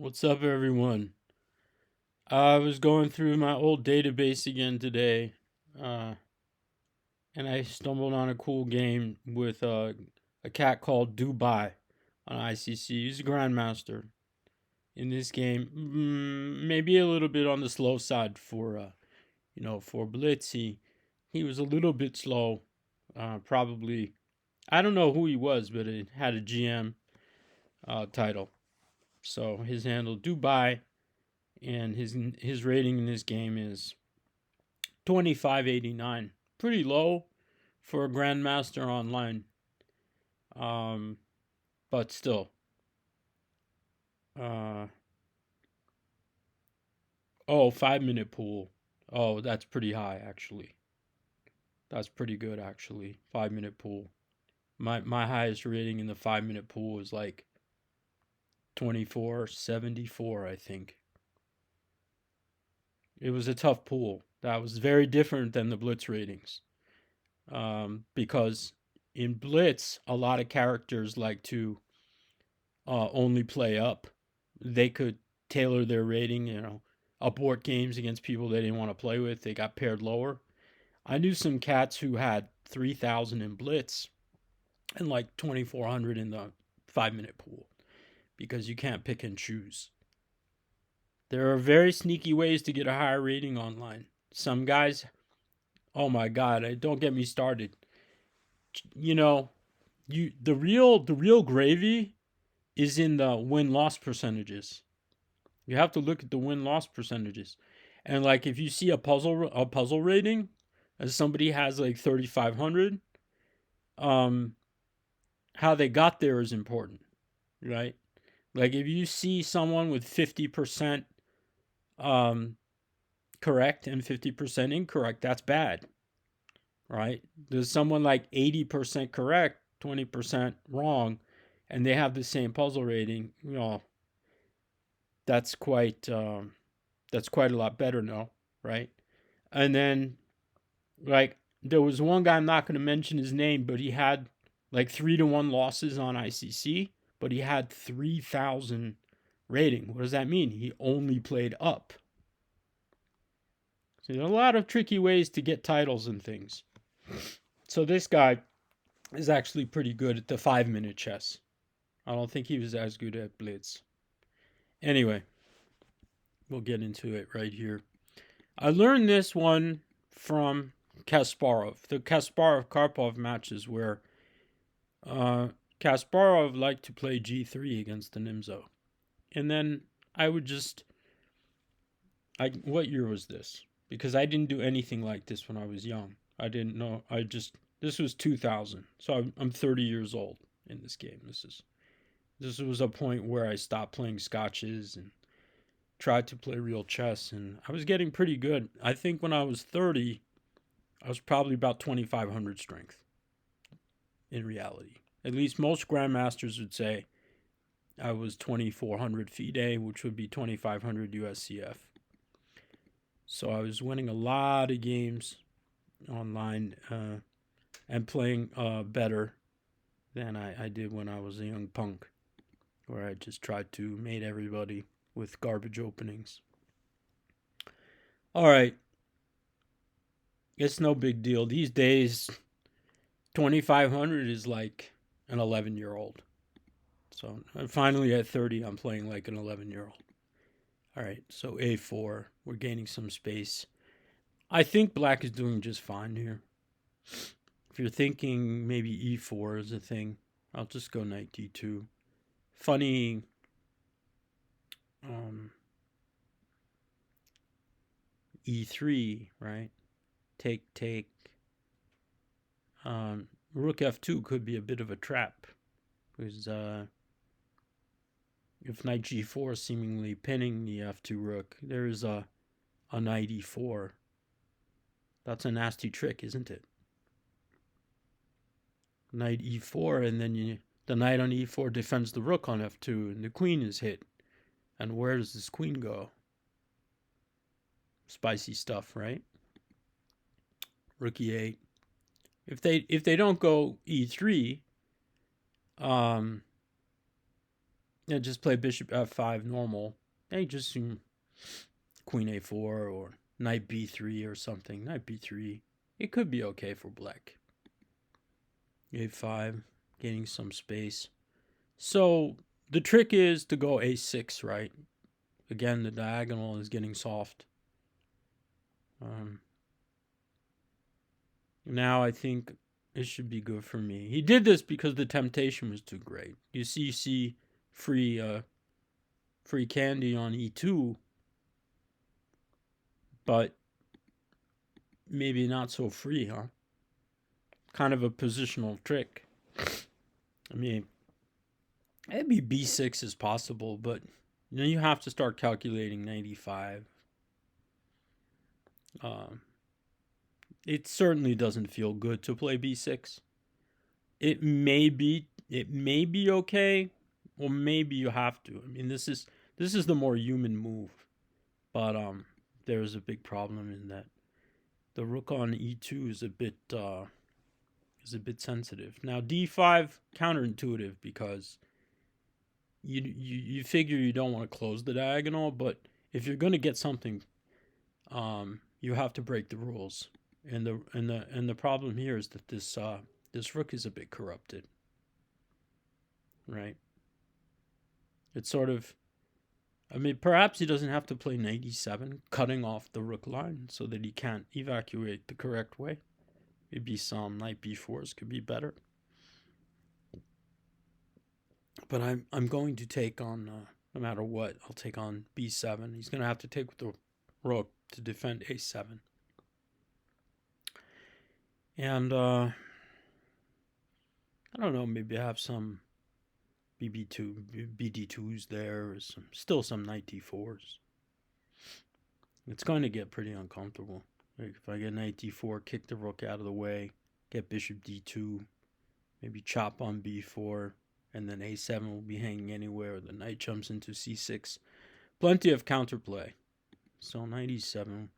What's up, everyone? I was going through my old database again today, uh, and I stumbled on a cool game with a cat called Dubai on ICC. He's a Grandmaster in this game. Maybe a little bit on the slow side for for Blitz. He was a little bit slow. Probably I don't know who he was, but it had a GM title. So his handle Dubai, and his rating in this game is 2589. Pretty low for a Grandmaster online. Um, but still. Uh, oh, 5 minute pool. Oh, that's pretty high actually. That's pretty good actually. 5 minute pool. My highest rating in the 5 minute pool is like 2474, I think. It was a tough pool. That was very different than the Blitz ratings. Because in Blitz, a lot of characters like to only play up. They could tailor their rating, abort games against people they didn't want to play with. They got paired lower. I knew some cats who had 3,000 in Blitz and like 2,400 in the 5 minute pool because you can't pick and choose. There are very sneaky ways to get a higher rating online. Some guys, oh my god, don't get me started. You know, the real gravy is in the win loss percentages. You have to look at the win loss percentages. And like if you see a puzzle rating as somebody has like 3500, um how they got there is important, right? Like if you see someone with 50% um correct and 50% incorrect, that's bad, right? There's someone like 80% correct, 20% wrong, and they have the same puzzle rating. That's quite that's quite a lot better now, right? And then like there was one guy, I'm not going to mention his name, but he had like 3-1 losses on ICC, but he had 3,000 rating. What does that mean? He only played up. So there's a lot of tricky ways to get titles and things. So this guy is actually pretty good at the 5 minute chess. I don't think he was as good at Blitz. Anyway, we'll get into it right here. I learned this one from Kasparov. The Kasparov Karpov matches where uh, Kasparov liked to play g3 against the Nimzo. And then I would just. What year was this? Because I didn't do anything like this when I was young. I didn't know. This was 2000. So I'm 30 years old in this game. This was a point where I stopped playing scotches and tried to play real chess, and I was getting pretty good. I think when I was 30, I was probably about 2,500 strength in reality. At least most grandmasters would say I was 2,400 Fide, which would be 2,500 USCF. So I was winning a lot of games online and playing better than I did when I was a young punk, where I just tried to mate everybody with garbage openings. All right. It's no big deal. These days, 2,500 is like an 11-year-old. So finally at 30, I'm playing like an 11-year-old. All right, so A4. We're gaining some space. I think black is doing just fine here. If you're thinking maybe E4 is a thing, I'll just go knight D2. Funny E3, right? Take. Rook F2 could be a bit of a trap. Because if knight G4 is seemingly pinning the F2 rook, there is a knight E4. That's a nasty trick, isn't it? Knight E4, and then the knight on E4 defends the rook on F2, and the queen is hit. And where does this queen go? Spicy stuff, right? Rook E8. If they don't go E3, Yeah, just play bishop f5 normal. Hey, just queen a4 or knight b3 or something. Knight b3. It could be okay for black. a5, gaining some space. So the trick is to go a6, right? Again, the diagonal is getting soft. Now I think it should be good for me. He did this because the temptation was too great. You see free free candy on e2, but maybe not so free, huh? Kind of a positional trick. I mean, maybe b6 is possible, but you have to start calculating 95. It certainly doesn't feel good to play b6. It may be okay, or maybe you have to. I mean, this is the more human move, but there's a big problem in that the rook on e2 is a bit sensitive. Now d5 counterintuitive because you figure you don't want to close the diagonal, but if you're going to get something, you have to break the rules. And the problem here is that this rook is a bit corrupted, right? It's sort of, I mean, perhaps he doesn't have to play knight e7, cutting off the rook line so that he can't evacuate the correct way. Maybe some knight b4s could be better. But I'm going to take on, no matter what, I'll take on b7. He's going to have to take with the rook to defend a7. And I don't know, maybe I have some BD2s there, or still some knight d4s. It's going to get pretty uncomfortable. Like if I get knight d4, kick the rook out of the way, get bishop d2, maybe chop on b4, and then a7 will be hanging anywhere. The knight jumps into c6. Plenty of counterplay. So knight e7,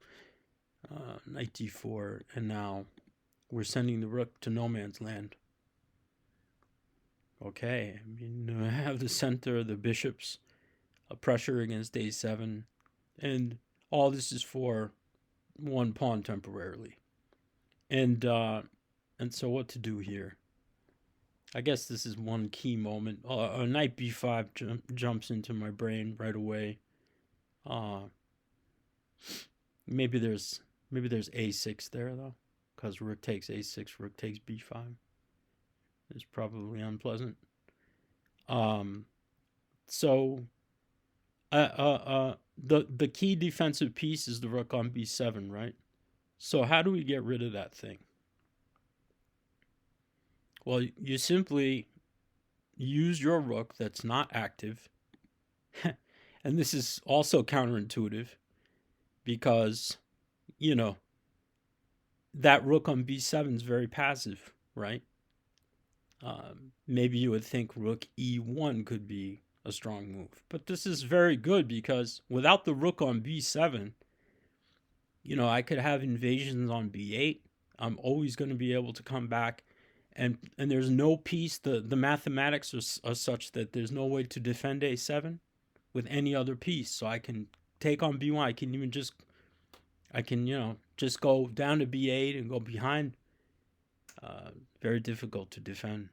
knight d4, and now we're sending the rook to no man's land. Okay, I mean, I have the center, the bishops, a pressure against a7, and all this is for one pawn temporarily. And so what to do here? I guess this is one key moment. Knight b5 jumps into my brain right away. Maybe there's a6 there though, because rook takes a6, rook takes b5. It's probably unpleasant. So the key defensive piece is the rook on b7, right? So how do we get rid of that thing? Well, you simply use your rook that's not active. And this is also counterintuitive because, that rook on b7 is very passive, right? Maybe you would think rook e1 could be a strong move. But this is very good because without the rook on b7, I could have invasions on b8. I'm always going to be able to come back. And there's no piece, the mathematics are such that there's no way to defend a7 with any other piece. So I can take on b1. I can even just go down to b8 and go behind. Very difficult to defend.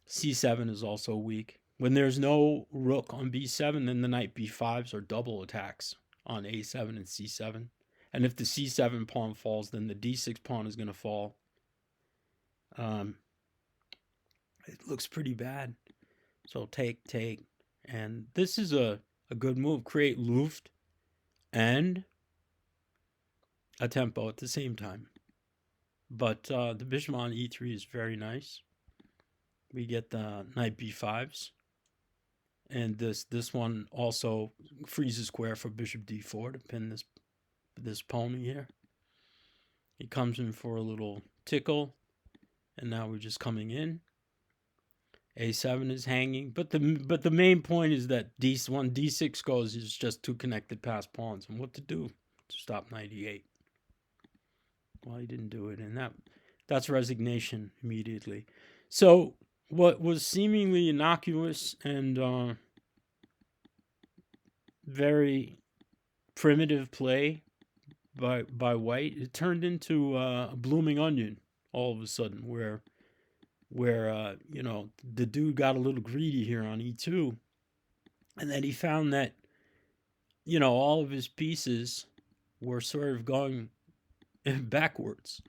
c7 is also weak. When there's no rook on b7, then the knight b5s are double attacks on a7 and c7. And if the c7 pawn falls, then the d6 pawn is going to fall. It looks pretty bad. So take. And this is a good move. Create Luft and a tempo at the same time. But the bishop on e3 is very nice. We get the knight b5s. And this one also frees a square for bishop d4 to pin this pony here. He comes in for a little tickle. And now we're just coming in. a7 is hanging. But the main point is that d6 goes is just two connected passed pawns. And what to do to stop knight e8. Well, he didn't do it. And that's resignation immediately. So what was seemingly innocuous and very primitive play by White, it turned into a blooming onion all of a sudden, where you know, the dude got a little greedy here on e2, and then he found that, you know, all of his pieces were sort of going backwards,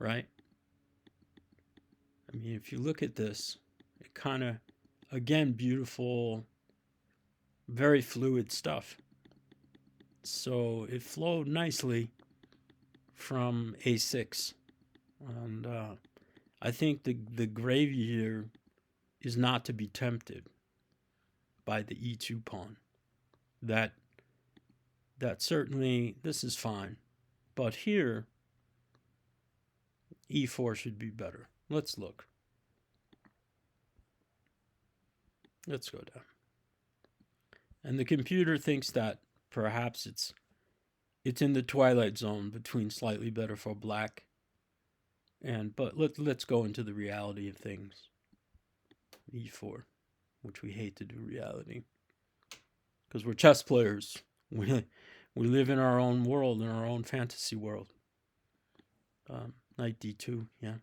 right? I mean, if you look at this, it kind of, again, beautiful, very fluid stuff. So it flowed nicely from a6, and I think the gravy here is not to be tempted by the e2 pawn. That certainly, this is fine, but here e4 should be better. Let's look. Let's go down. And the computer thinks that perhaps it's in the twilight zone between slightly better for black and, but let's go into the reality of things. e4, which we hate to do reality because we're chess players. We live in our own world, in our own fantasy world. Knight d2, yeah.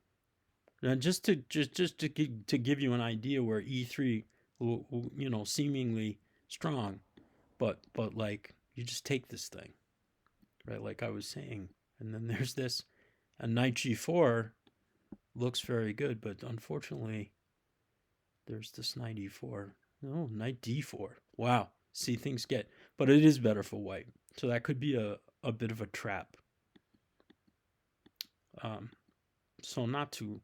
Now just to give you an idea where e3, you know, seemingly strong, but like, you just take this thing, right? Like I was saying, and then there's this, a knight g4 looks very good, but unfortunately, there's this knight e4. Oh, knight d4. Wow. See, things get, but it is better for white, so that could be a bit of a trap. So not to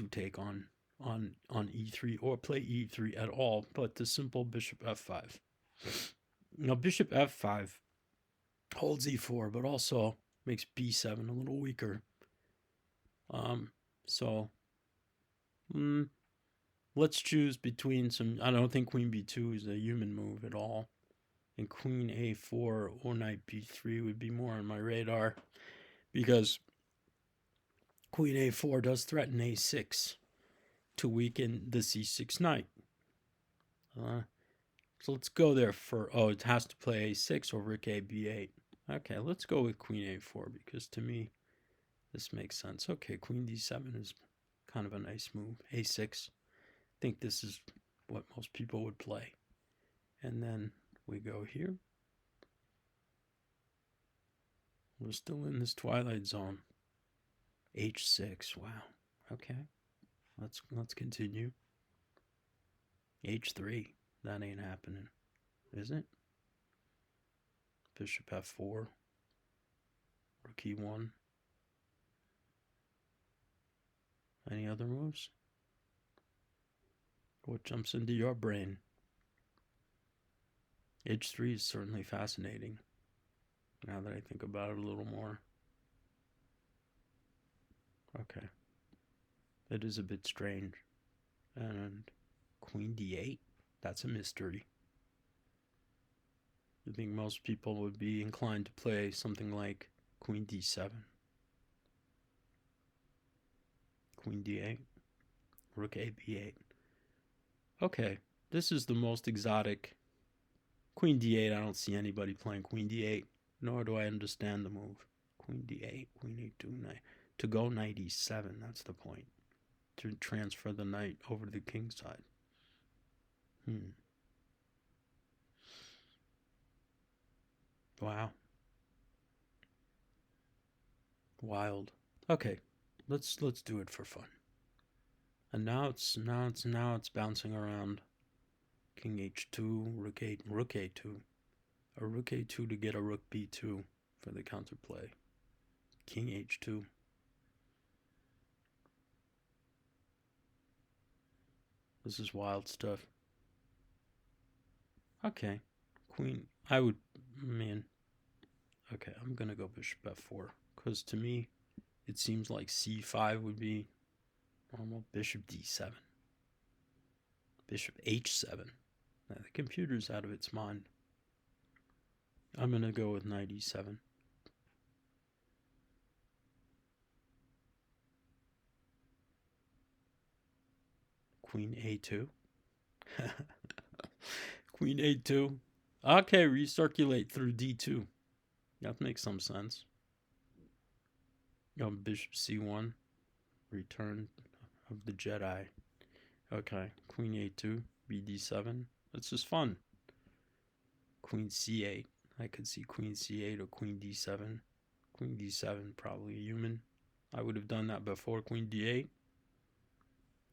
take on e3 or play e3 at all, but the simple bishop f5. Now bishop f5 holds e4, but also makes b7 a little weaker. So let's choose between some. I don't think queen b2 is a human move at all, and queen a4 or knight b3 would be more on my radar, because queen a4 does threaten a6 to weaken the c6 knight. So let's go there for, oh, it has to play a6 or rook a b8. Okay, let's go with queen a4, because to me this makes sense. Okay, queen d7 is kind of a nice move. a6, I think this is what most people would play. And then we go here. We're still in this twilight zone. h6, wow. Okay, let's continue. h3, that ain't happening, is it? Bishop f4, rook e1. Any other moves? What jumps into your brain? h3 is certainly fascinating, now that I think about it a little more. Okay, it is a bit strange. And queen d8, that's a mystery. I think most people would be inclined to play something like queen d7, queen d8, rook a b8. Okay, this is the most exotic. Queen d8, I don't see anybody playing queen d8, nor do I understand the move. Queen d8, queen a2, knight. To go knight e7, that's the point. To transfer the knight over to the king side. Wow. Wild. Okay, let's do it for fun. And now it's bouncing around. King h2, rook a2, a rook a2 to get a rook b2 for the counterplay. King h2. This is wild stuff. Okay, queen. Okay, I'm gonna go bishop f4, because to me it seems like c5 would be normal. Bishop d7, bishop h7. Now, the computer's out of its mind. I'm gonna go with knight e7. queen a2. Queen a2. Okay, recirculate through d2. That makes some sense. Bishop c1. Return of the Jedi. Okay, queen a2, bd7. That's just fun. Queen c8. I could see queen c8 or queen d7. Queen d7, probably human. I would have done that before queen d8.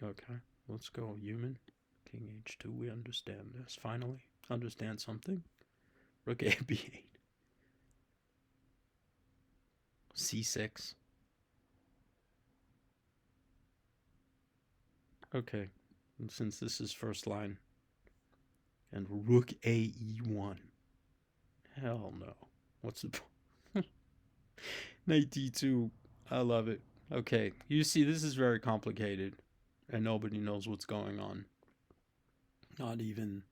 Okay, let's go human. King h2, we understand this. Finally, understand something. Rook a b8. c6. Okay, and since this is first line. And rook a e1. Hell no. What's the point? Knight d2. I love it. Okay, you see, this is very complicated, and nobody knows what's going on. Not even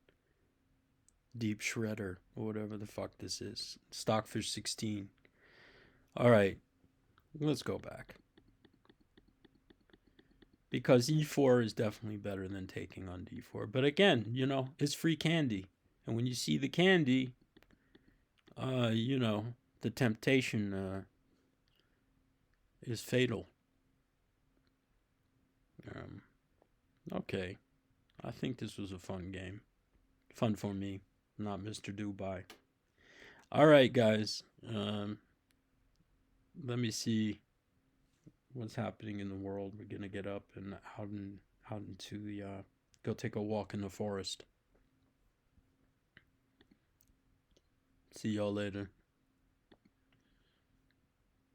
Deep Shredder or whatever the fuck this is. Stockfish 16. All right, let's go back. Because e4 is definitely better than taking on d4. But again, you know, it's free candy. And when you see the candy, you know, the temptation is fatal. Okay. I think this was a fun game. Fun for me, not Mr. Dubai. All right, guys. Let me see what's happening in the world. We're gonna get up and out into the go take a walk in the forest. See y'all later.